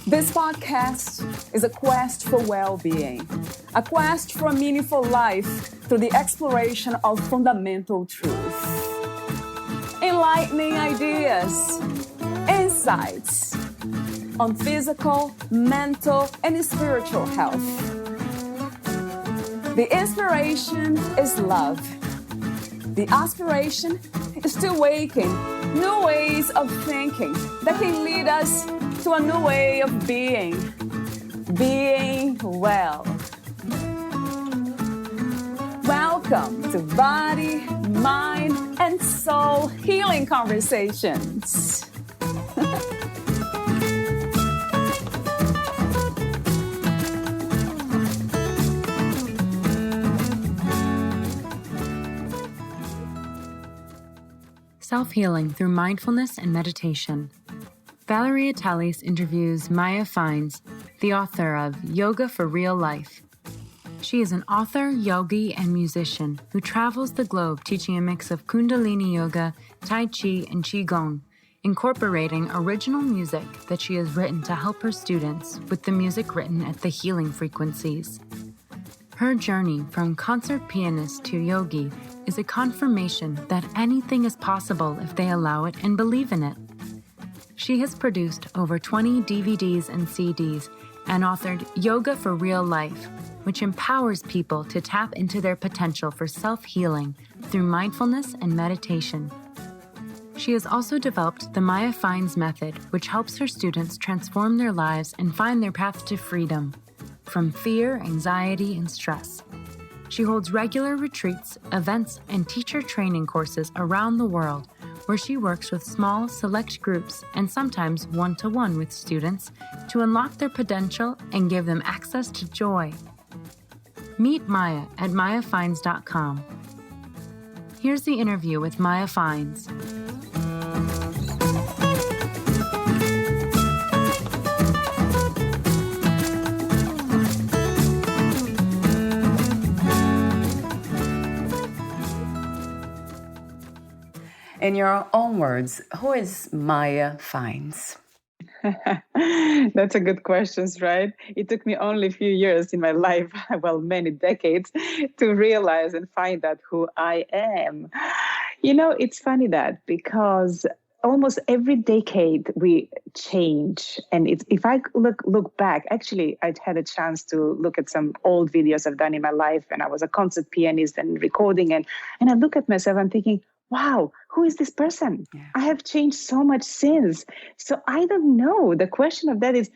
This podcast is a quest for well-being, a quest for a meaningful life through the exploration of fundamental truth. Enlightening ideas, insights on physical, mental, and spiritual health. The inspiration is love. The aspiration is to awaken new ways of thinking that can lead us to a new way of being well. Welcome to Body, Mind, and Soul Healing Conversations. Self-healing through mindfulness and meditation. Valeria Teles interviews Maya Fiennes, the author of Yoga for Real Life. She is an author, yogi, and musician who travels the globe teaching a mix of Kundalini yoga, Tai Chi, and Qi Gong, incorporating original music that she has written to help her students with the music written at the healing frequencies. Her journey from concert pianist to yogi is a confirmation that anything is possible if they allow it and believe in it. She has produced over 20 DVDs and CDs and authored Yoga for Real Life, which empowers people to tap into their potential for self-healing through mindfulness and meditation. She has also developed the Maya Fiennes Method, which helps her students transform their lives and find their path to freedom from fear, anxiety, and stress. She holds regular retreats, events, and teacher training courses around the world, where she works with small, select groups and sometimes one-to-one with students to unlock their potential and give them access to joy. Meet Maya at mayafiennes.com. Here's the interview with Maya Fiennes. In your own words, who is Maya Fiennes? That's a good question, right? It took me only a few years in my life, well, many decades, to realize and find out who I am. You know, it's funny that because almost every decade we change. And if I look back, actually, I had a chance to look at some old videos I've done in my life, and I was a concert pianist and recording, and I look at myself, I'm thinking, wow, who is this person? Yeah. I have changed so much since. So I don't know. The question of that is,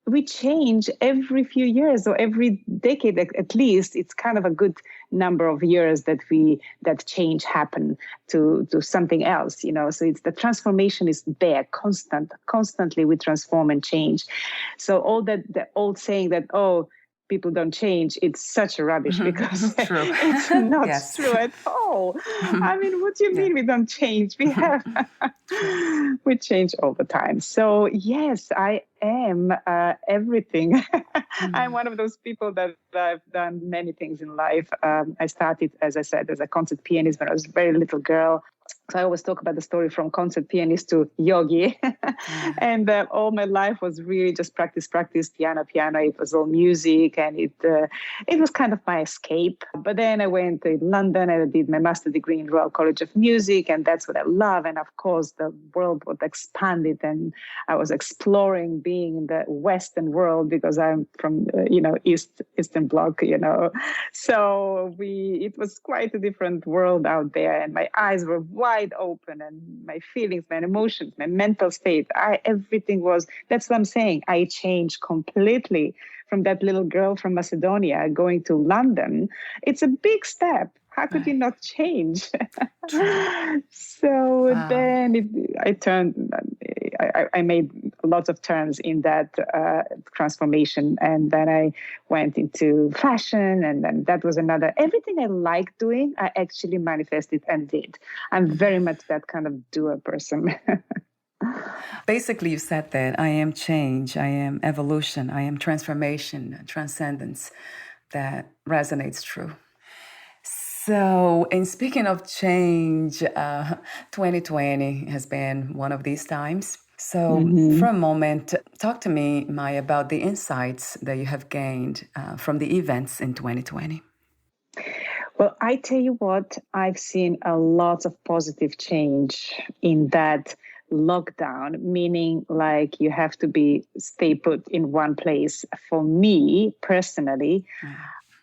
we change every few years or every decade at least. It's kind of a good number of years that change happen to something else, you know. So it's the transformation is there, constantly we transform and change. So all that, the old saying that, oh, people don't change, it's such a rubbish because it's not Yes. true at all. I mean, what do you mean we don't change? We change all the time. So yes, I am everything. I'm one of those people that I've done many things in life. I started, as I said, as a concert pianist when I was a very little girl. So I always talk about the story from concert pianist to yogi. And all my life was really just practice, piano. It was all music, and it was kind of my escape. But then I went to London and I did my master's degree in Royal College of Music, and that's what I love. And of course, the world was expanded, and I was exploring being in the Western world because I'm from, Eastern Bloc, you know. So it was quite a different world out there, and my eyes were wide open, and my feelings, my emotions, my mental state, that's what I'm saying. I changed completely from that little girl from Macedonia going to London. It's a big step. How could you not change? So then I made lots of turns in that transformation. And then I went into fashion. And then that was everything I liked doing, I actually manifested and did. I'm very much that kind of doer person. Basically, you said that I am change, I am evolution, I am transformation, transcendence. That resonates true. So, in speaking of change, 2020 has been one of these times. So for a moment, talk to me, Maya, about the insights that you have gained from the events in 2020. Well, I tell you what, I've seen a lot of positive change in that lockdown, meaning like you have to stay put in one place. For me personally,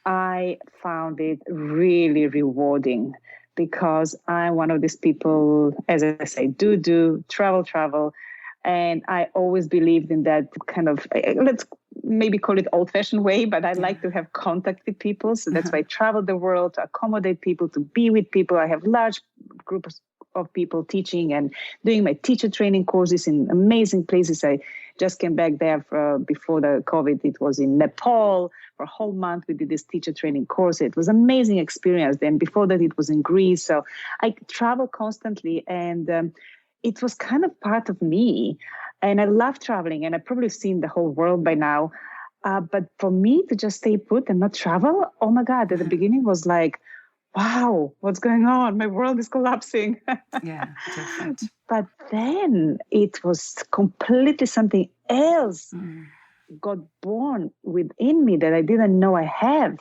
I found it really rewarding because I'm one of these people, as I say, do, travel. And I always believed in that kind of, let's maybe call it old-fashioned way, but I like to have contact with people. So that's why I travel the world to accommodate people, to be with people. I have large groups of people teaching and doing my teacher training courses in amazing places. I just came back there before the COVID. It was in Nepal for a whole month. We did this teacher training course. It was an amazing experience. Then before that, it was in Greece. So I travel constantly, and it was kind of part of me. And I love traveling, and I've probably seen the whole world by now. But for me to just stay put and not travel, oh my God, at the beginning was like, wow, what's going on? My world is collapsing. Yeah, different. But then it was completely something else got born within me that I didn't know I have.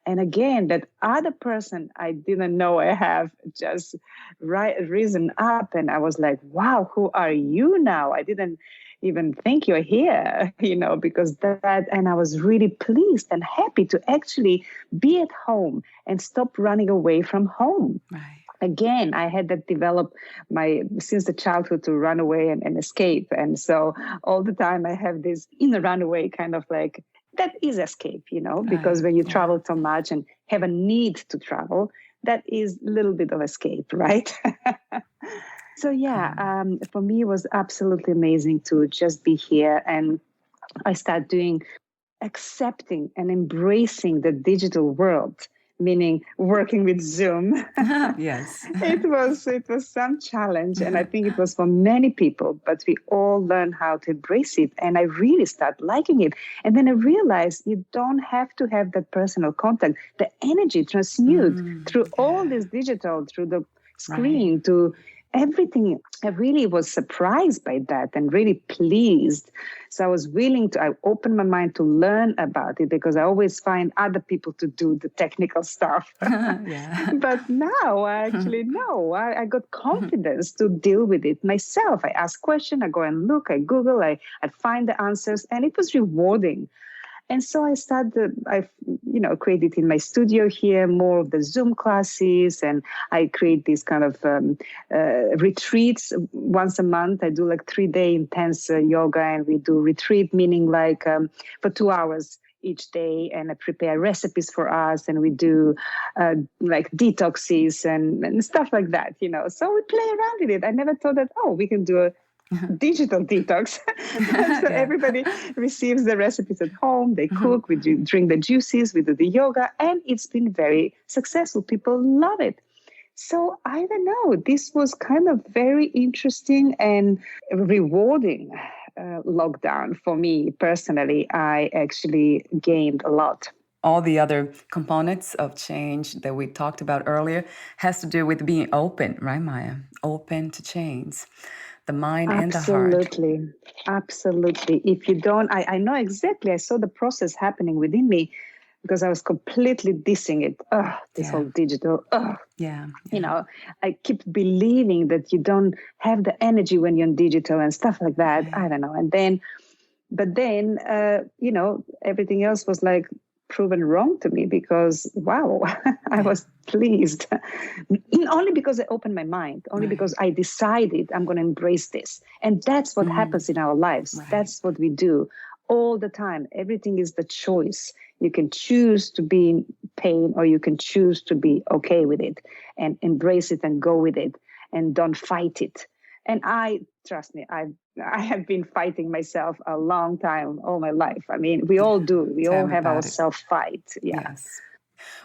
And again, that other person I didn't know I have just risen up. And I was like, wow, who are you now? I didn't even think you're here, because and I was really pleased and happy to actually be at home and stop running away from home. Right. Again, I had that develop since the childhood to run away and escape. And so all the time I have this inner runaway kind of like, that is escape, because when you travel so much and have a need to travel, that is a little bit of escape, right? So for me, it was absolutely amazing to just be here. And I started accepting and embracing the digital world, meaning working with Zoom. Yes. It was some challenge, and I think it was for many people, but we all learned how to embrace it, and I really started liking it. And then I realized you don't have to have that personal contact. The energy transmute through all this digital, through the screen, to everything. I really was surprised by that and really pleased. So I was I opened my mind to learn about it, because I always find other people to do the technical stuff. But now I actually know. I got confidence to deal with it myself. I ask questions, I go and look, I Google, I find the answers, and it was rewarding. And so I created in my studio here more of the Zoom classes, and I create these kind of retreats once a month. I do like 3-day intense yoga, and we do retreat, meaning like for 2 hours each day, and I prepare recipes for us, and we do like detoxes and stuff like that, So we play around with it. I never thought that, we can do a digital detox. So everybody receives the recipes at home, they cook, we drink the juices, we do the yoga, and it's been very successful. People love it. So I don't know, this was kind of very interesting and rewarding lockdown for me personally. I actually gained a lot. All the other components of change that we talked about earlier has to do with being open, right, Maya? Open to change. The mind and the heart. Absolutely. If you don't, I know exactly. I saw the process happening within me, because I was completely dissing it. Whole digital. I keep believing that you don't have the energy when you're on digital and stuff like that. I don't know. But then, everything else was like proven wrong to me, because I was pleased. Only because I opened my mind, only because I decided I'm going to embrace this. And that's what happens in our lives. That's what we do all the time. Everything is the choice. You can choose to be in pain, or you can choose to be okay with it and embrace it and go with it and don't fight it. And trust me, I have been fighting myself a long time, all my life. I mean, we all do. We all have our self-fight. Yeah. Yes.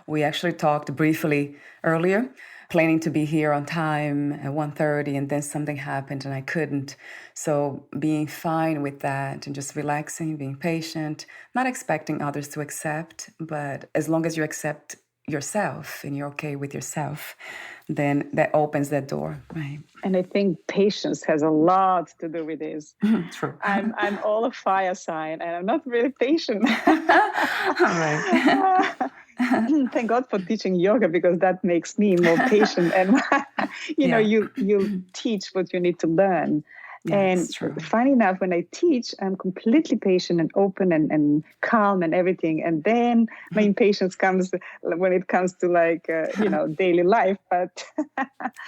We actually talked briefly earlier, planning to be here on time at 1:30, and then something happened and I couldn't. So being fine with that and just relaxing, being patient, not expecting others to accept, but as long as you accept yourself and you're okay with yourself, then that opens that door, right? And I think patience has a lot to do with this. True. I'm all a fire sign, and I'm not really patient. Right. Thank God for teaching yoga, because that makes me more patient. And you teach what you need to learn. Yeah, And it's true. funny enough, when I teach, I'm completely patient and open and calm and everything. And then my impatience comes when it comes to daily life. But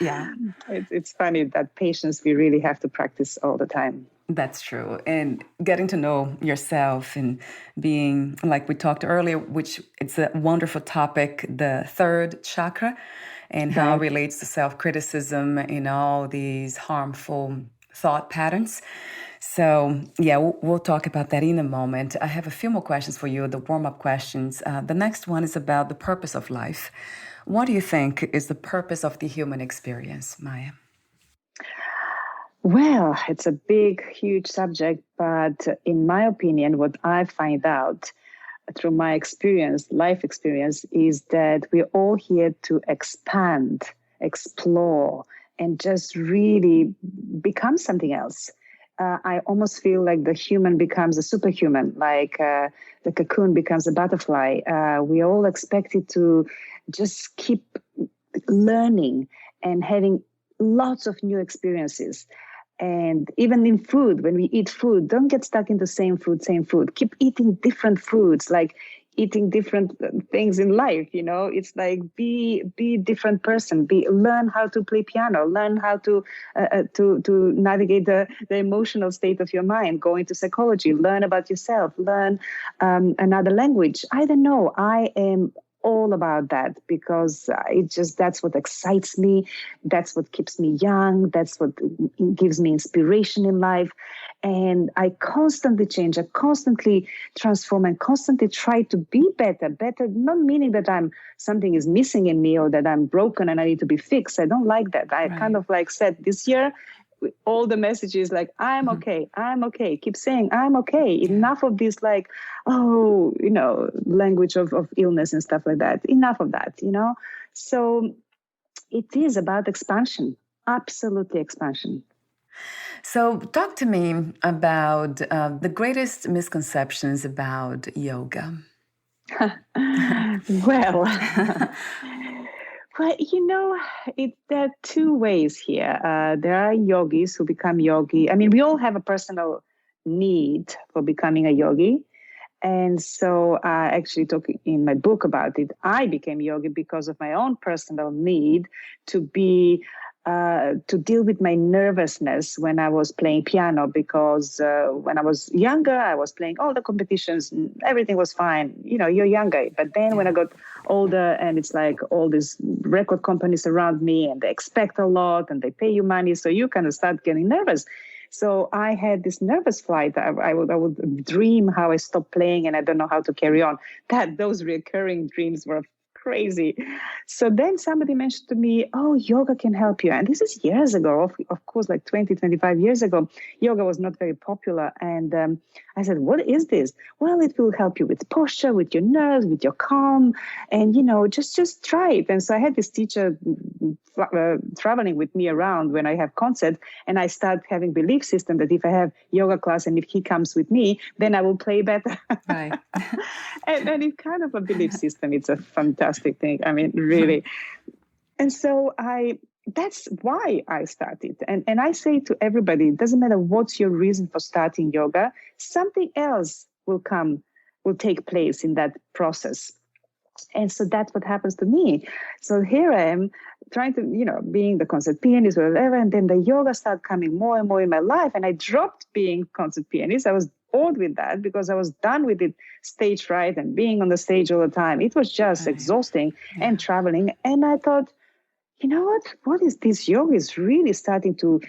Yeah, it's funny that patience we really have to practice all the time. that's true. And getting to know yourself and being, like we talked earlier, which it's a wonderful topic, the third chakra, and how it relates to self-criticism and all these harmful thought patterns. So, yeah, we'll talk about that in a moment. I have a few more questions for you, the warm-up questions. The next one is about the purpose of life. What do you think is the purpose of the human experience, Maya? Well, it's a big, huge subject, but in my opinion, what I find out through my experience, life experience, is that we're all here to expand, explore, and just really become something else. I almost feel like the human becomes a superhuman, like the cocoon becomes a butterfly. We're all expected to just keep learning and having lots of new experiences. And even in food, when we eat food, don't get stuck in the same food. Keep eating different foods, like eating different things in life. It's like be a different person. Learn how to play piano. Learn how to navigate the emotional state of your mind. Go into psychology. Learn about yourself. Learn another language. I don't know. I am all about that, because that's what excites me. That's what keeps me young. That's what gives me inspiration in life. And I constantly change. I constantly transform and constantly try to be better, not meaning that something is missing in me or that I'm broken and I need to be fixed. I don't like that. I kind of said this year, all the messages like, I'm okay. Keep saying, I'm okay. Yeah. Enough of this, language of illness and stuff like that. Enough of that, So it is about expansion, absolutely expansion. So talk to me about the greatest misconceptions about yoga. Well, there are two ways here. There are yogis who become yogi. I mean, we all have a personal need for becoming a yogi. And so I actually talk in my book about it. I became yogi because of my own personal need to deal with my nervousness when I was playing piano, because when I was younger, I was playing all the competitions and everything was fine. You're younger. But then when I got older, and it's like all these record companies around me and they expect a lot and they pay you money, so you kind of start getting nervous. So I had this nervous flight. I would dream how I stopped playing and I don't know how to carry on. Those recurring dreams were crazy. So then somebody mentioned to me, oh, yoga can help you. And this is years ago, of course, like 20, 25 years ago. Yoga was not very popular. And I said, what is this? Well, it will help you with posture, with your nerves, with your calm. And, just try it. And so I had this teacher traveling with me around when I have concerts. And I start having belief system that if I have yoga class and if he comes with me, then I will play better. Right. and it's kind of a belief system. It's a fantastic thing. I mean, really. And so that's why I started. And I say to everybody, it doesn't matter what's your reason for starting yoga, something else will take place in that process. And so that's what happens to me. So here I am trying to, being the concert pianist or whatever. And then the yoga started coming more and more in my life. And I dropped being concert pianist. I was bored with that because I was done with it stage fright and being on the stage all the time. It was just exhausting and traveling. And I thought, you know what is this yoga is really starting to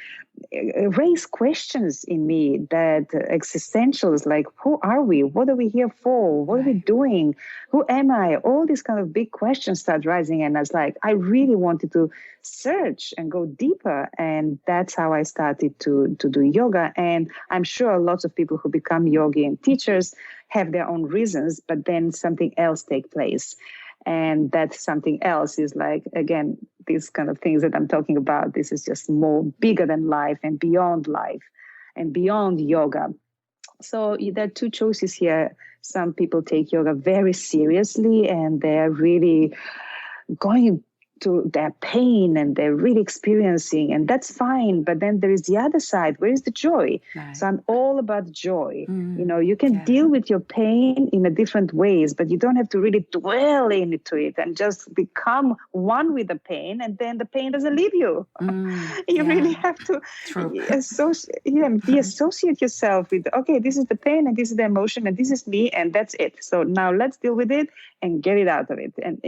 raise questions in me, that existentials, like who are we? What are we here for? What are we doing? Who am I? All these kind of big questions start rising. And I was like, I really wanted to search and go deeper. And that's how I started to do yoga. And I'm sure lots of people who become yogi and teachers have their own reasons, but then something else takes place. And that's something else is like, again, these kind of things that I'm talking about. This is just more bigger than life and beyond yoga. So there are two choices here. Some people take yoga very seriously and they're really going to their pain and they're really experiencing, and that's fine. But then there is the other side. Where is the joy? Right. So I'm all about joy. You can deal with your pain in a different ways, but you don't have to really dwell into it and just become one with the pain, and then the pain doesn't leave you. You really have to associate yourself with, okay, this is the pain and this is the emotion and this is me and that's it. So now let's deal with it and get it out of it. And,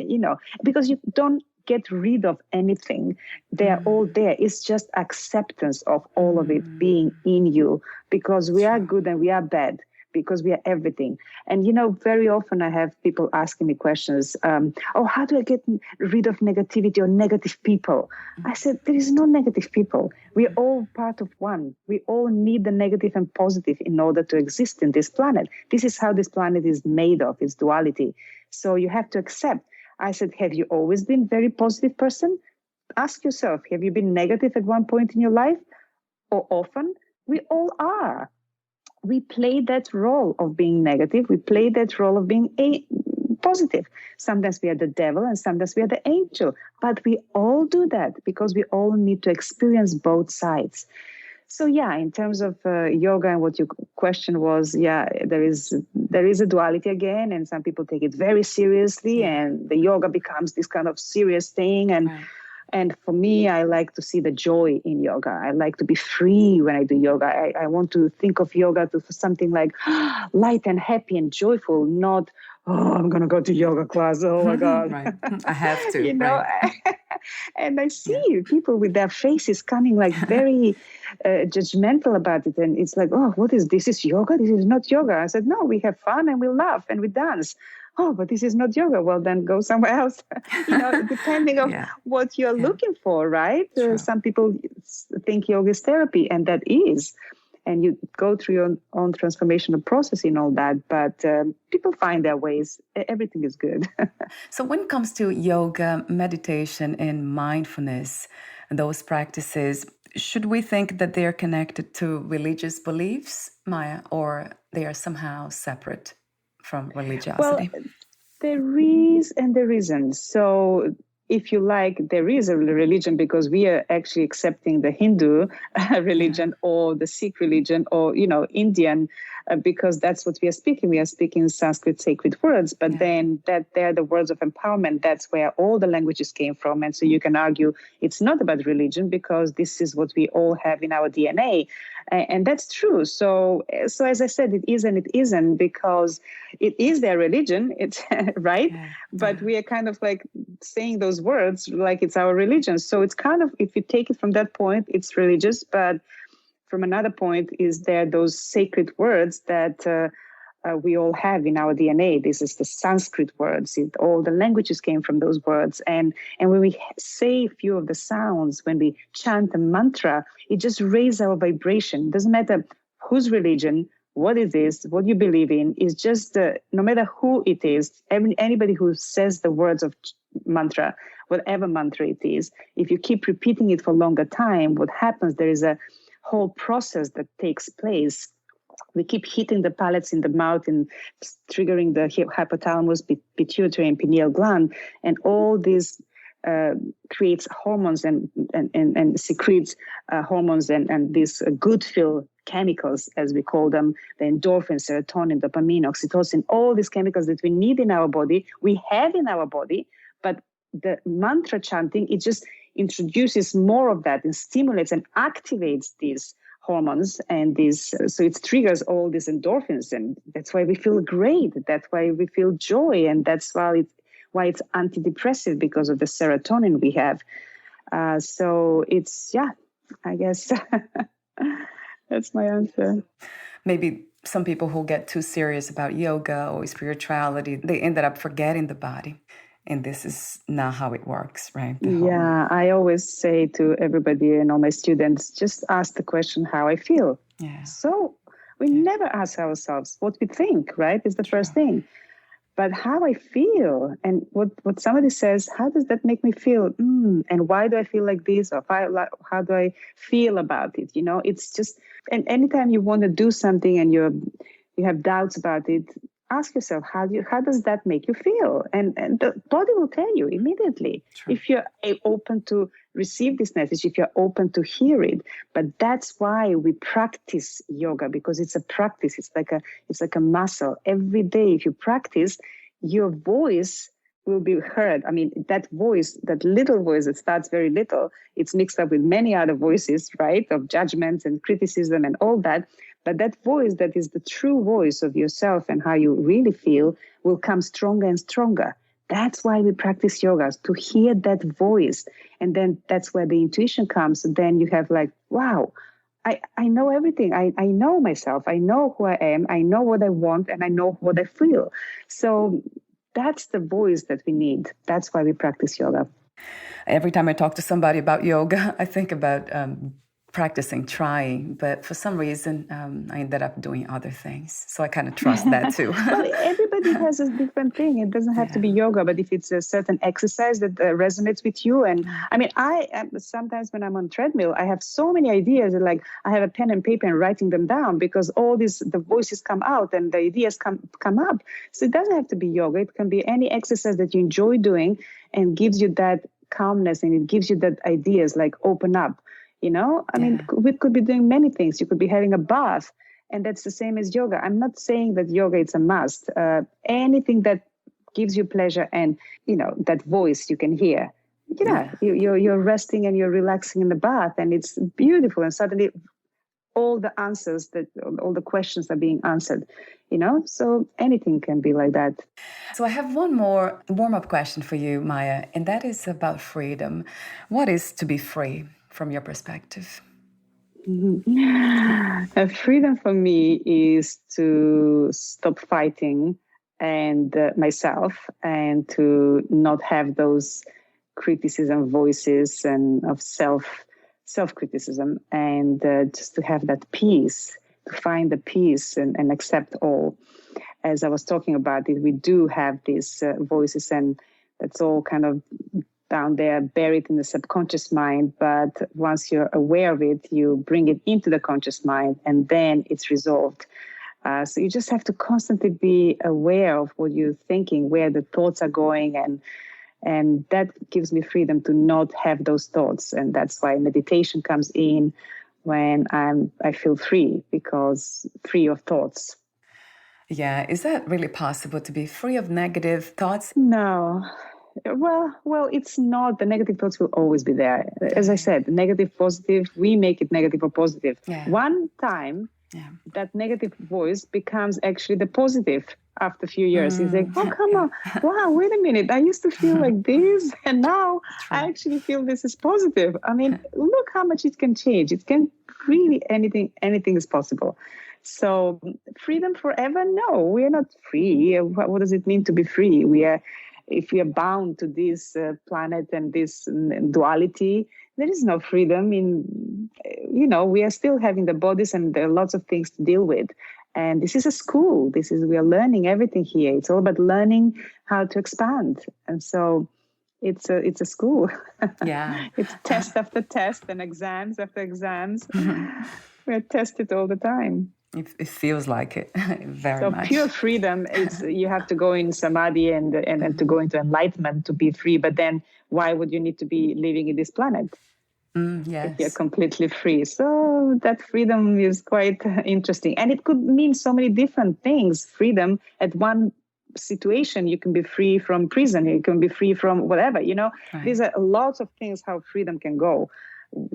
because you don't get rid of anything. They are all there. It's just acceptance of all of it being in you, because we are good and we are bad, because we are everything. And, very often I have people asking me questions. How do I get rid of negativity or negative people? I said, there is no negative people. We're all part of one. We all need the negative and positive in order to exist in this planet. This is how this planet is made of. It's duality. So you have to accept. I said, have you always been a very positive person? Ask yourself, have you been negative at one point in your life or often? We all are. We play that role of being negative. We play that role of being positive. Sometimes we are the devil and sometimes we are the angel. But we all do that because we all need to experience both sides. So in terms of yoga and what your question was, there is a duality again, and some people take it very seriously, and the yoga becomes this kind of serious thing. And for me, I like to see the joy in yoga. I like to be free when I do yoga. I want to think of yoga for something like light and happy and joyful, not, I'm going to go to yoga class. Oh, my God. Right. I have to. Right. And I see people with their faces coming like very judgmental about it. And it's like, what is this? This is yoga? This is not yoga. I said, no, we have fun and we laugh and we dance. Oh, but this is not yoga. Well, then go somewhere else, depending on what you're looking for, right? Some people think yoga is therapy, and that is. And you go through your own transformational process in all that. But people find their ways. Everything is good. So when it comes to yoga, meditation, and mindfulness, those practices, should we think that they are connected to religious beliefs, Maya, or they are somehow separate from religiosity? Well, there is and there isn't. So if you like, there is a religion because we are actually accepting the Hindu religion or the Sikh religion or, Indian, because that's what we are speaking. We are speaking Sanskrit sacred words, but then that they're the words of empowerment. That's where all the languages came from. And so you can argue it's not about religion because this is what we all have in our DNA. And that's true. So as I said, it is and it isn't, because it is their religion, it's right. But we are kind of like saying those words like it's our religion. So it's kind of, if you take it from that point, it's religious. But from another point, is there those sacred words that we all have in our DNA. This is the Sanskrit words. All the languages came from those words. And when we say a few of the sounds, when we chant a mantra, it just raises our vibration. It doesn't matter whose religion, what it is, what you believe in. It's just, no matter who it is, anybody who says the words of mantra, whatever mantra it is, if you keep repeating it for a longer time, what happens, there is a whole process that takes place. We keep hitting the palates in the mouth and triggering the hypothalamus, pituitary, and pineal gland, and all this creates hormones and secretes hormones and these good feel chemicals, as we call them, the endorphins, serotonin, dopamine, oxytocin, all these chemicals that we need in our body, we have in our body, but the mantra chanting, it just introduces more of that and stimulates and activates these hormones and these, so it triggers all these endorphins, and that's why we feel great. That's why we feel joy, and that's why it's antidepressive, because of the serotonin we have. So it's, I guess that's my answer. Maybe some people who get too serious about yoga or spirituality, they ended up forgetting the body. And this is not how it works, right? I always say to everybody and all my students, just ask the question how I feel. So we never ask ourselves what we think, right? It's the first thing. but how I feel and what somebody says, how does that make me feel? And why do I feel like this? Or how do I feel about it? It's just, and anytime you want to do something and you have doubts about it, ask yourself, how does that make you feel? And the body will tell you immediately. True. If you're open to receive this message, if you're open to hear it. But that's why we practice yoga, because it's a practice. It's like a muscle. Every day, if you practice, your voice will be heard. I mean, that voice, that little voice that starts very little, it's mixed up with many other voices, right? Of judgments and criticism and all that. But that voice that is the true voice of yourself and how you really feel will come stronger and stronger. That's why we practice yoga, to hear that voice. And then that's where the intuition comes. And then you have like, wow, I know everything. I know myself. I know who I am. I know what I want and I know what I feel. So that's the voice that we need. That's why we practice yoga. Every time I talk to somebody about yoga, I think about practicing, trying, but for some reason, I ended up doing other things. So I kind of trust that too. Well, everybody has a different thing. It doesn't have to be yoga, but if it's a certain exercise that resonates with you. And I mean, sometimes when I'm on treadmill, I have so many ideas, like I have a pen and paper and writing them down, because all the voices come out and the ideas come up. So it doesn't have to be yoga. It can be any exercise that you enjoy doing and gives you that calmness, and it gives you that ideas, like open up. I mean, we could be doing many things. You could be having a bath, and that's the same as yoga. I'm not saying that yoga is a must. Anything that gives you pleasure and, that voice you can hear. You're resting and you're relaxing in the bath, and it's beautiful. And suddenly all the answers, all the questions are being answered, So anything can be like that. So I have one more warm-up question for you, Maya, and that is about freedom. What is to be free from your perspective? Freedom for me is to stop fighting and myself, and to not have those criticism voices and of self-criticism, and just to have that peace, to find the peace and accept all. As I was talking about it, we do have these voices, and that's all kind of down there, buried in the subconscious mind. But once you're aware of it, you bring it into the conscious mind, and then it's resolved. So you just have to constantly be aware of what you're thinking, where the thoughts are going, and that gives me freedom to not have those thoughts. And that's why meditation comes in, when I feel free, because free of thoughts. Yeah, is that really possible, to be free of negative thoughts? No. Well, it's not. The negative thoughts will always be there. As I said, negative, positive, we make it negative or positive. Yeah. One time, that negative voice becomes actually the positive after a few years. It's like, oh, come on. Wow, wait a minute. I used to feel like this, and now I actually feel this is positive. I mean, look how much it can change. It can really, anything is possible. So freedom forever? No, we are not free. What does it mean to be free? If we are bound to this planet and this duality, there is no freedom. We are still having the bodies, and there are lots of things to deal with. And this is a school. We are learning everything here. It's all about learning how to expand. And so it's a school. Yeah. It's test after test and exams after exams. We're tested all the time. It feels like it very much. So pure freedom is, you have to go in samadhi and to go into enlightenment to be free. But then why would you need to be living in this planet? Yes. If you're completely free. So that freedom is quite interesting. And it could mean so many different things. Freedom at one situation, you can be free from prison. You can be free from whatever, Right. These are lots of things how freedom can go,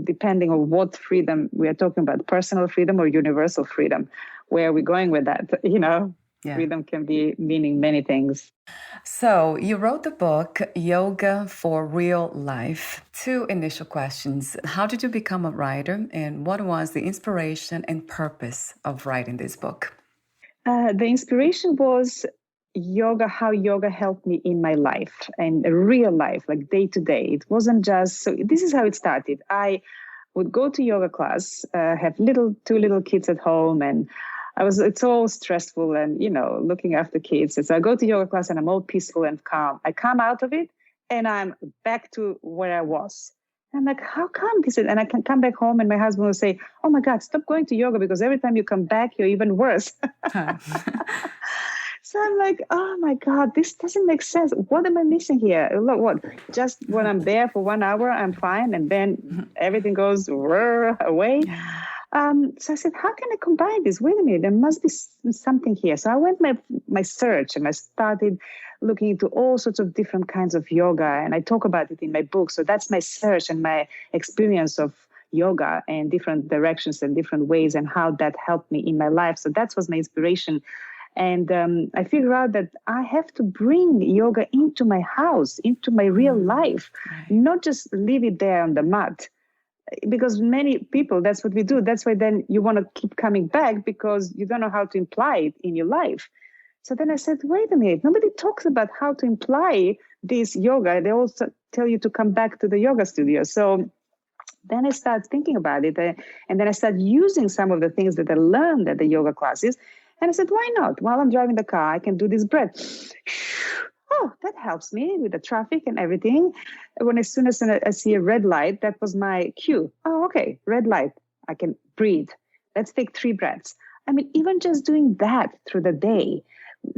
depending on what freedom we are talking about, personal freedom or universal freedom. Where are we going with that? Yeah. Freedom can be meaning many things. So you wrote the book, Yoga for Real Life. 2 initial questions. How did you become a writer, and what was the inspiration and purpose of writing this book? The inspiration was yoga, how yoga helped me in my life, and real life, like day to day. It wasn't just, so this is how it started. I would go to yoga class, have 2 little kids at home, and it's all stressful and, looking after kids. So I go to yoga class and I'm all peaceful and calm. I come out of it and I'm back to where I was. I'm like, how come this is? And I can come back home and my husband will say, oh my God, stop going to yoga because every time you come back, you're even worse. So I'm like, oh my God, this doesn't make sense. What am I missing here? Look, what? Just when I'm there for 1 hour, I'm fine. And then everything goes away. So I said, how can I combine this? Wait a minute, there must be something here. So I went my search and I started looking into all sorts of different kinds of yoga. And I talk about it in my book. So that's my search and my experience of yoga and different directions and different ways and how that helped me in my life. So that was my inspiration. And I figured out that I have to bring yoga into my house, into my real life, not just leave it there on the mat. Because many people, that's what we do. That's why then you want to keep coming back because you don't know how to imply it in your life. So then I said, wait a minute, nobody talks about how to imply this yoga. They also tell you to come back to the yoga studio. So then I started thinking about it. And then I started using some of the things that I learned at the yoga classes. And I said, why not? While I'm driving the car, I can do this breath. Oh, that helps me with the traffic and everything. As soon as I see a red light, that was my cue. Oh, okay, red light. I can breathe. Let's take 3 breaths. I mean, even just doing that through the day,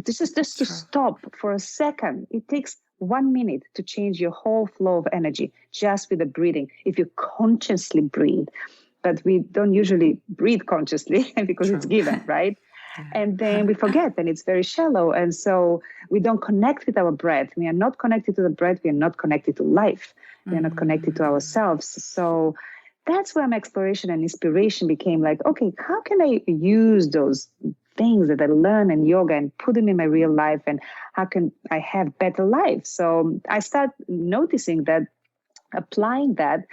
this is just to stop for a second. It takes 1 minute to change your whole flow of energy just with the breathing. If you consciously breathe, but we don't usually breathe consciously because it's given, right? And then we forget and it's very shallow. And so we don't connect with our breath. We are not connected to the breath. We are not connected to life. We are not connected to ourselves. So that's where my exploration and inspiration became like, okay, how can I use those things that I learn in yoga and put them in my real life? And how can I have better life? So I start noticing that applying that,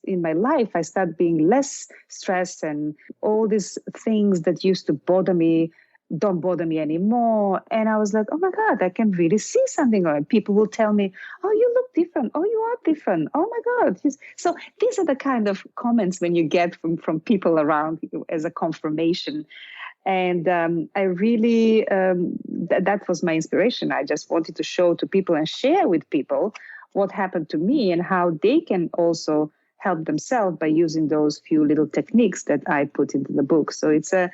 in my life, I started being less stressed and all these things that used to bother me don't bother me anymore. And I was like, oh my God, I can really see something. Or people will tell me, oh, you look different. Oh, you are different. Oh my God. So these are the kind of comments when you get from people around you as a confirmation. And I really, that was my inspiration. I just wanted to show to people and share with people what happened to me and how they can also help themselves by using those few little techniques that I put into the book. So it's a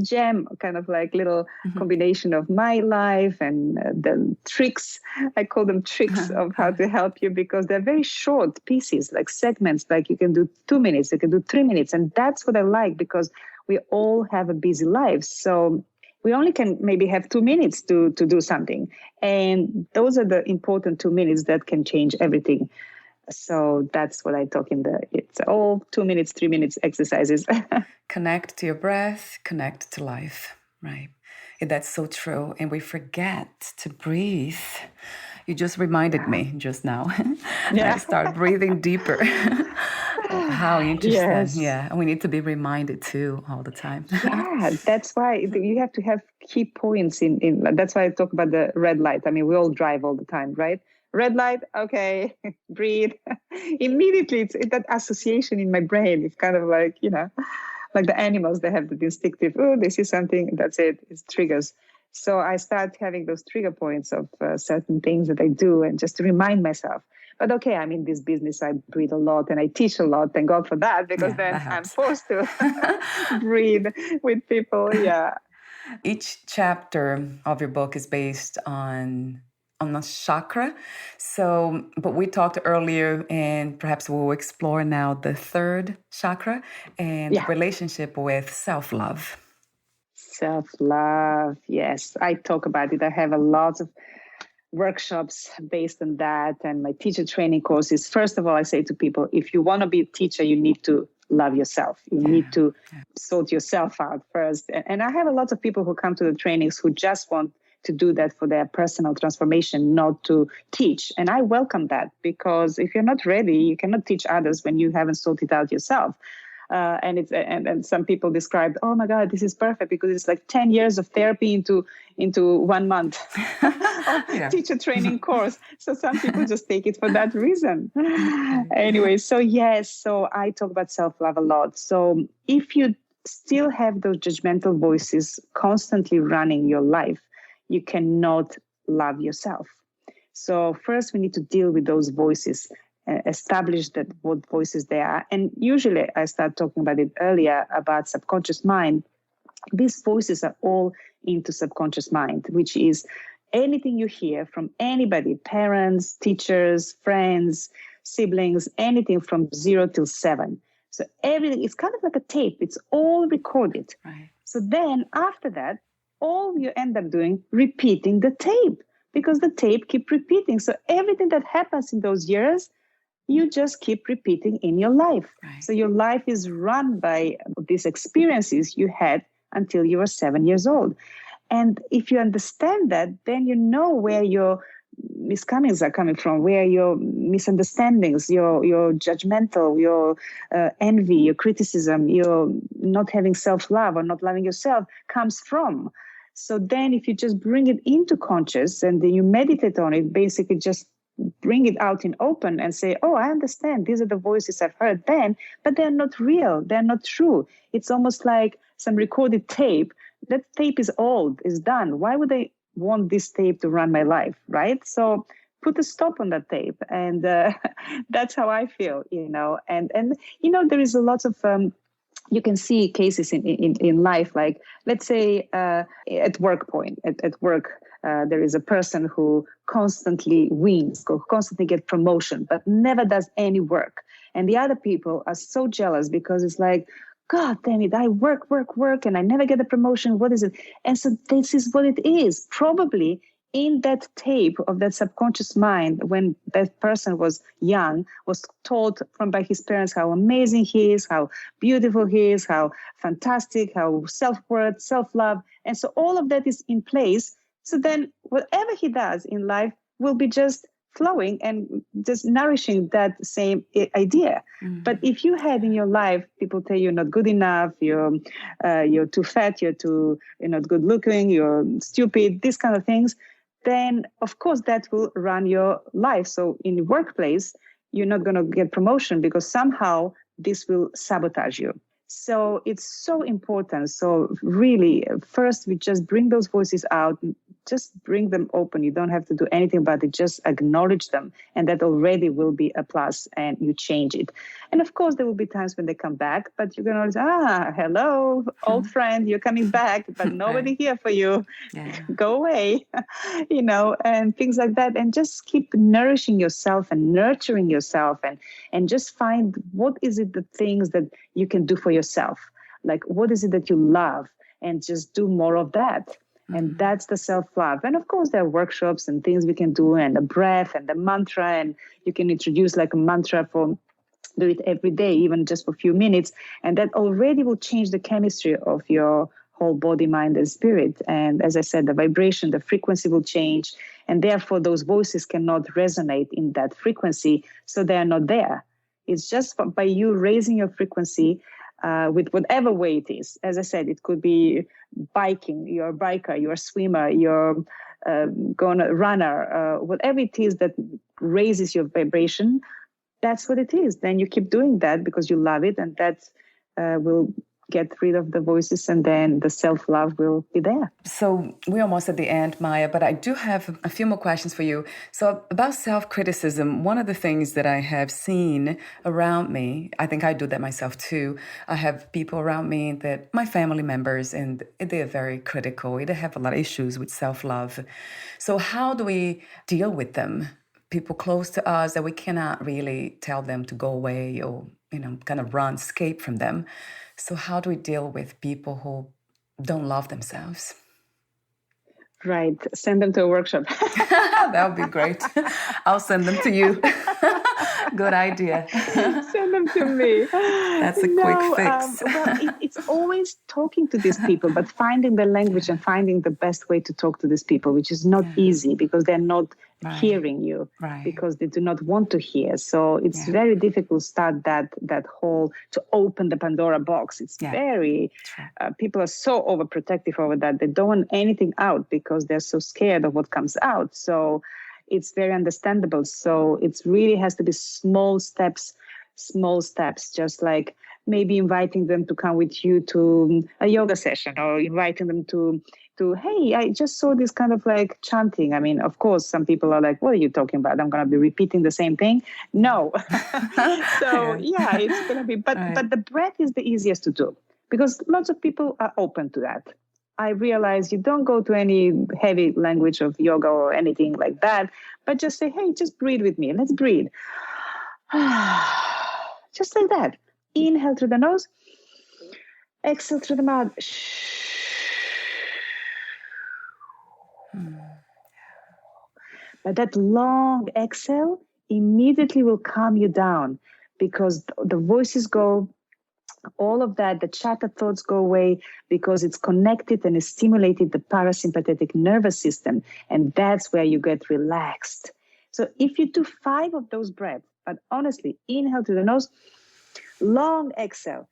gem, kind of like little combination of my life and the tricks. I call them tricks of how to help you because they're very short pieces, like segments, like you can do 2 minutes, you can do 3 minutes. And that's what I like because we all have a busy life. So we only can maybe have 2 minutes to do something. And those are the important 2 minutes that can change everything. So that's what I talk it's all 2 minutes, 3 minutes exercises. Connect to your breath, connect to life, right? That's so true. And we forget to breathe. You just reminded me just now. I start breathing deeper. How interesting. Yes. Yeah. And we need to be reminded too all the time. Yeah, that's why you have to have key points in that's why I talk about the red light. I mean, we all drive all the time, right? Red light, okay, breathe. Immediately, it's that association in my brain. It's kind of like, like the animals, they have the instinctive, oh, they see something, that's it, it triggers. So I start having those trigger points of certain things that I do and just to remind myself. But okay, I'm in this business, I breathe a lot and I teach a lot, thank God for that, because then I'm forced to breathe with people, Each chapter of your book is based on a chakra. So, but we talked earlier, and perhaps we'll explore now the 3rd chakra and relationship with self-love. Self-love, yes. I talk about it. I have a lot of workshops based on that and my teacher training courses. First of all, I say to people, if you want to be a teacher, you need to love yourself. You need to sort yourself out first. And I have a lot of people who come to the trainings who just want to do that for their personal transformation, not to teach. And I welcome that because if you're not ready, you cannot teach others when you haven't sorted out yourself. And some people described, oh my God, this is perfect because it's like 10 years of therapy into 1 month teacher training course. So some people just take it for that reason. Anyway, so I talk about self-love a lot. So if you still have those judgmental voices constantly running your life, you cannot love yourself. So first we need to deal with those voices, establish that what voices they are. And usually I start talking about it earlier about subconscious mind. These voices are all into subconscious mind, which is anything you hear from anybody, parents, teachers, friends, siblings, anything from 0 till 7. So everything is kind of like a tape. It's all recorded. Right. So then after that, all you end up doing, repeating the tape, because the tape keep repeating. So everything that happens in those years, you just keep repeating in your life. Right. So your life is run by these experiences you had until you were 7 years old. And if you understand that, then you know where your miscomings are coming from, where your misunderstandings, your judgmental, your envy, your criticism, your not having self-love or not loving yourself comes from. So then if you just bring it into conscious and then you meditate on it, basically just bring it out in open and say, oh, I understand. These are the voices I've heard then, but they're not real. They're not true. It's almost like some recorded tape. That tape is old, is done. Why would I want this tape to run my life, right? So put a stop on that tape. And that's how I feel, And there is a lot of... you can see cases in life, like, let's say, at work point, at work, there is a person who constantly wins, constantly gets promotion, but never does any work. And the other people are so jealous because it's like, God damn it, I work, and I never get a promotion. What is it? And so this is what it is. Probably in that tape of that subconscious mind, when that person was young, was taught by his parents how amazing he is, how beautiful he is, how fantastic, how self-worth, self-love. And so all of that is in place. So then whatever he does in life will be just flowing and just nourishing that same idea. Mm-hmm. But if you had in your life, people tell you're not good enough, you're too fat, you're not good looking, you're stupid, these kind of things, then of course that will run your life. So in the workplace, you're not going to get promotion because somehow this will sabotage you. So it's so important. So really, first we just bring those voices out, just bring them open. You don't have to do anything about it. Just acknowledge them. And that already will be a plus, and you change it. And of course, there will be times when they come back, but you're going to hello, old friend, you're coming back, but nobody Right. here for you. Yeah. Go away, and things like that. And just keep nourishing yourself and nurturing yourself, and just find what is it, the things that you can do for yourself. Like, what is it that you love? And just do more of that. And that's the self-love. And of course, there are workshops and things we can do, and the breath and the mantra. And you can introduce like a mantra do it every day, even just for a few minutes. And that already will change the chemistry of your whole body, mind, and spirit. And as I said, the vibration, the frequency will change. And therefore, those voices cannot resonate in that frequency. So they are not there. It's just by you raising your frequency with whatever way it is. As I said, it could be biking, you're a biker, you're a swimmer, you're runner, whatever it is that raises your vibration, that's what it is. Then you keep doing that because you love it, and that will get rid of the voices, and then the self-love will be there. So we're almost at the end, Maya, but I do have a few more questions for you. So about self-criticism, one of the things that I have seen around me, I think I do that myself too. I have people around me that my family members, and they're very critical. They have a lot of issues with self-love. So how do we deal with them? People close to us that we cannot really tell them to go away or, kind of escape from them. So how do we deal with people who don't love themselves? Right. Send them to a workshop. That would be great. I'll send them to you. Good idea. Send them to me. That's a quick fix. It's always talking to these people, but finding the language and finding the best way to talk to these people, which is not easy because they're not hearing you, because they do not want to hear. So it's very difficult to start that whole, to open the Pandora box. It's very, people are so overprotective over that. They don't want anything out because they're so scared of what comes out. So it's very understandable. So it really has to be small steps, just like maybe inviting them to come with you to a yoga session, or inviting them to, hey, I just saw this kind of like chanting. I mean, of course, some people are like, what are you talking about? I'm going to be repeating the same thing. No. So it's going to be, but the breath is the easiest to do because lots of people are open to that. I realize you don't go to any heavy language of yoga or anything like that, but just say, hey, just breathe with me. Let's breathe. Just like that. Inhale through the nose, exhale through the mouth. But that long exhale immediately will calm you down because the voices go, all of that, the chatter thoughts go away because it's connected and it's stimulated the parasympathetic nervous system. And that's where you get relaxed. So if you do 5 of those breaths, but honestly, inhale through the nose, long exhale.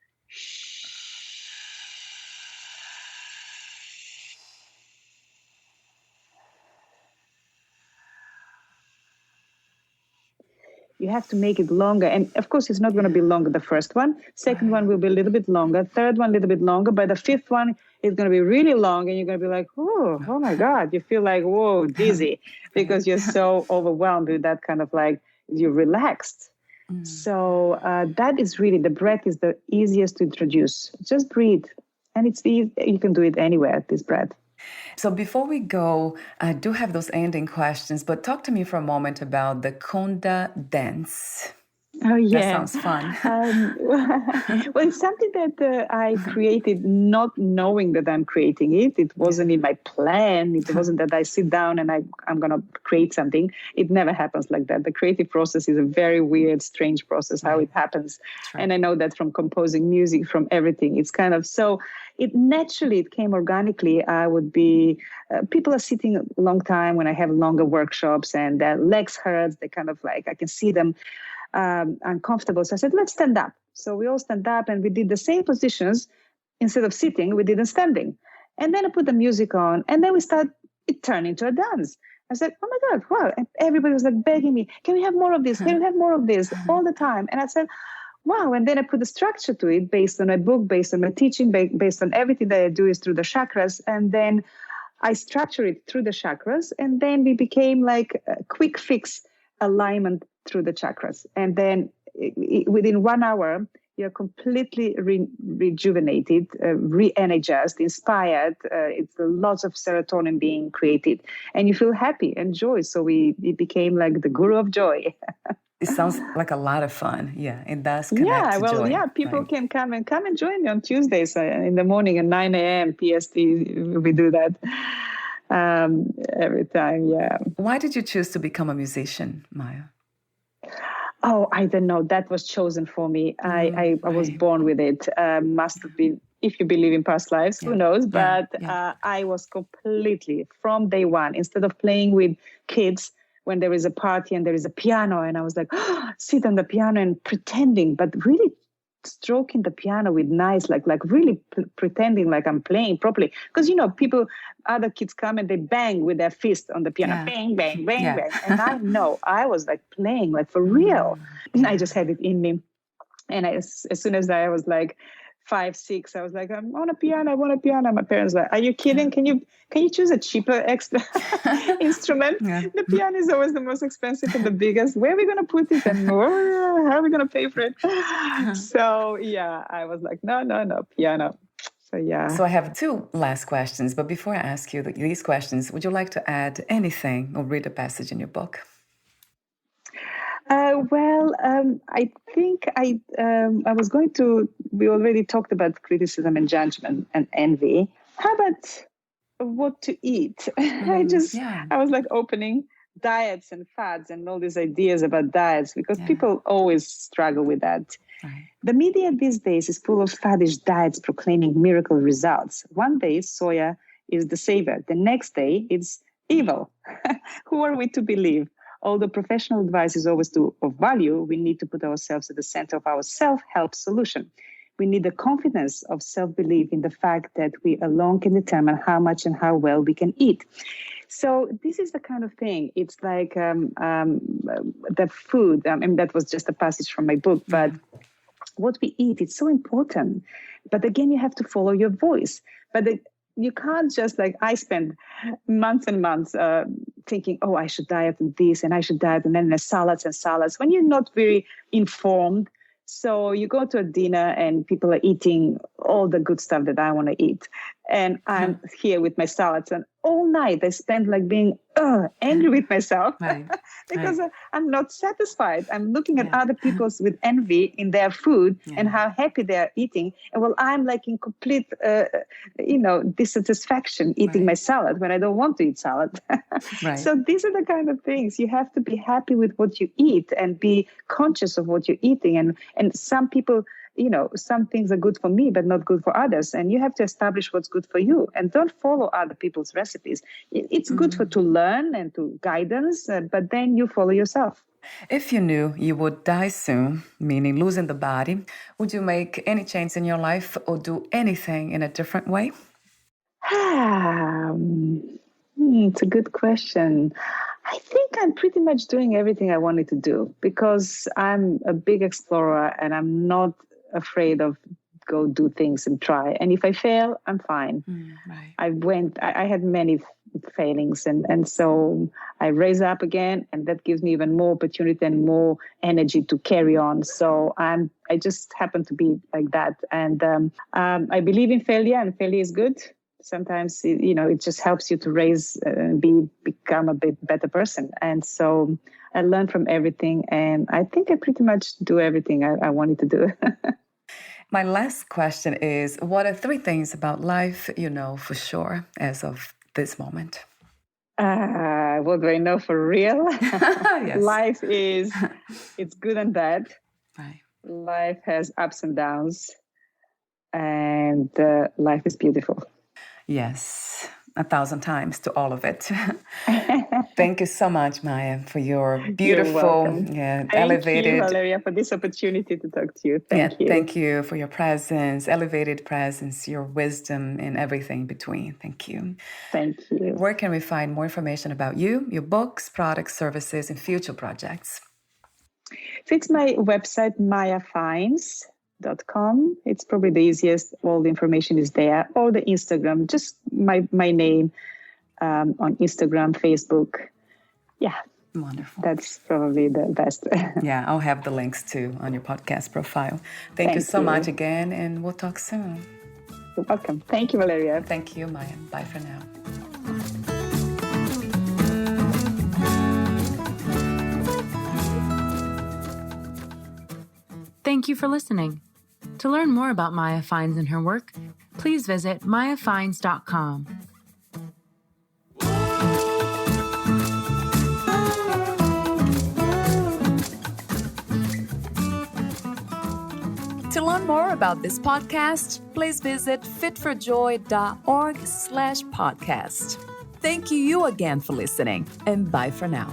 You have to make it longer. And of course, it's not going to be longer, the first one. Second one will be a little bit longer. Third one, a little bit longer. But the fifth one is going to be really long. And you're going to be like, oh my God. You feel like, whoa, dizzy. Because you're so overwhelmed with that kind of like, you're relaxed. So that is really, the breath is the easiest to introduce. Just breathe. And it's easy. You can do it anywhere, this breath. So before we go, I do have those ending questions, but talk to me for a moment about the Conda dance. Oh, yeah. That sounds fun. Well, it's something that I created not knowing that I'm creating it. It wasn't in my plan. It wasn't that I sit down and I'm going to create something. It never happens like that. The creative process is a very weird, strange process, how it happens. And I know that from composing music, from everything. It's kind of so... It came organically. I would be, people are sitting a long time when I have longer workshops and their legs hurt. They kind of like, I can see them uncomfortable. So I said, let's stand up. So we all stand up and we did the same positions. Instead of sitting, we did in standing. And then I put the music on and then it turned into a dance. I said, oh my God, wow. And everybody was like begging me, can we have more of this? Can we have more of this? All the time. And I said, wow. And then I put a structure to it based on my book, based on my teaching, based on everything that I do is through the chakras. And then I structure it through the chakras. And then we became like a quick fix alignment through the chakras. And then within 1 hour, you're completely rejuvenated, re-energized, inspired. It's lots of serotonin being created. And you feel happy and joy. So it became like the guru of joy. It sounds like a lot of fun. Yeah, it does connect to joy. People can come and join me on Tuesdays in the morning at 9 a.m. PST. We do that every time, yeah. Why did you choose to become a musician, Maya? Oh, I don't know. That was chosen for me. I was born with it. Must have been, if you believe in past lives, who knows? But I was completely, from day one, instead of playing with kids, when there is a party and there is a piano, and I was like, sit on the piano and pretending, but really stroking the piano with nice, like really pretending like I'm playing properly. Because, other kids come and they bang with their fist on the piano, bang, bang, bang, bang. And I know I was like playing like for real. And I just had it in me. And as soon as I was like 5, 6, I was like, I want a piano. My parents were like, are you kidding? Can you choose a cheaper extra instrument? The piano is always the most expensive and the biggest. Where are we going to put it? And how are we going to pay for it? So I was like, no, piano. So I have 2 last questions. But before I ask you these questions, would you like to add anything or read a passage in your book? I think was going to, we already talked about criticism and judgment and envy. How about what to eat? I was like opening diets and fads and all these ideas about diets because people always struggle with that. Right. The media these days is full of faddish diets proclaiming miracle results. One day, soya is the savior. The next day, it's evil. Who are we to believe? Although professional advice is always of value, we need to put ourselves at the center of our self-help solution. We need the confidence of self-belief in the fact that we alone can determine how much and how well we can eat. So this is the kind of thing. It's like the food. That was just a passage from my book, but what we eat, it's so important. But again, you have to follow your voice. But you can't just I spend months and months thinking, oh, I should diet and this, and I should diet, and then there's salads and salads, when you're not very informed. So you go to a dinner and people are eating all the good stuff that I want to eat. And I'm here with my salads, and all night I spend being angry with myself because I'm not satisfied. I'm looking at other people's with envy in their food and how happy they're eating. And I'm in complete, dissatisfaction eating my salad when I don't want to eat salad. So these are the kind of things. You have to be happy with what you eat and be conscious of what you're eating. And some people, some things are good for me, but not good for others. And you have to establish what's good for you, and don't follow other people's recipes. It's good to learn and to guidance, but then you follow yourself. If you knew you would die soon, meaning losing the body, would you make any change in your life or do anything in a different way? It's a good question. I think I'm pretty much doing everything I wanted to do because I'm a big explorer and I'm not afraid of go do things and try. And if I fail, I'm fine. I had many failings and so I raise up again, and that gives me even more opportunity and more energy to carry on. So I just happen to be like that. And I believe in failure, and failure is good. Sometimes, it just helps you to raise, become a bit better person. And so I learned from everything. And I think I pretty much do everything I wanted to do. My last question is, what are 3 things about life you know for sure as of this moment? What do I know for real? Yes. Life it's good and bad. Right. Life has ups and downs. And life is beautiful. Yes, 1,000 times to all of it. Thank you so much, Maya, for your beautiful, elevated. Thank you, Valeria, for this opportunity to talk to you. Thank you. Thank you for your presence, elevated presence, your wisdom, and everything between. Thank you. Thank you. Where can we find more information about you, your books, products, services, and future projects? So it's my website, mayafiennes.com. It's probably the easiest. All the information is there. Or the Instagram, just my name on Instagram, Facebook. Yeah. Wonderful. That's probably the best. Yeah, I'll have the links too on your podcast profile. Thank you so much again, and we'll talk soon. You're welcome. Thank you, Valeria. Thank you, Maya. Bye for now. Thank you for listening. To learn more about Maya Fiennes and her work, please visit mayafiennes.com. To learn more about this podcast, please visit fitforjoy.org/podcast. Thank you again for listening, and bye for now.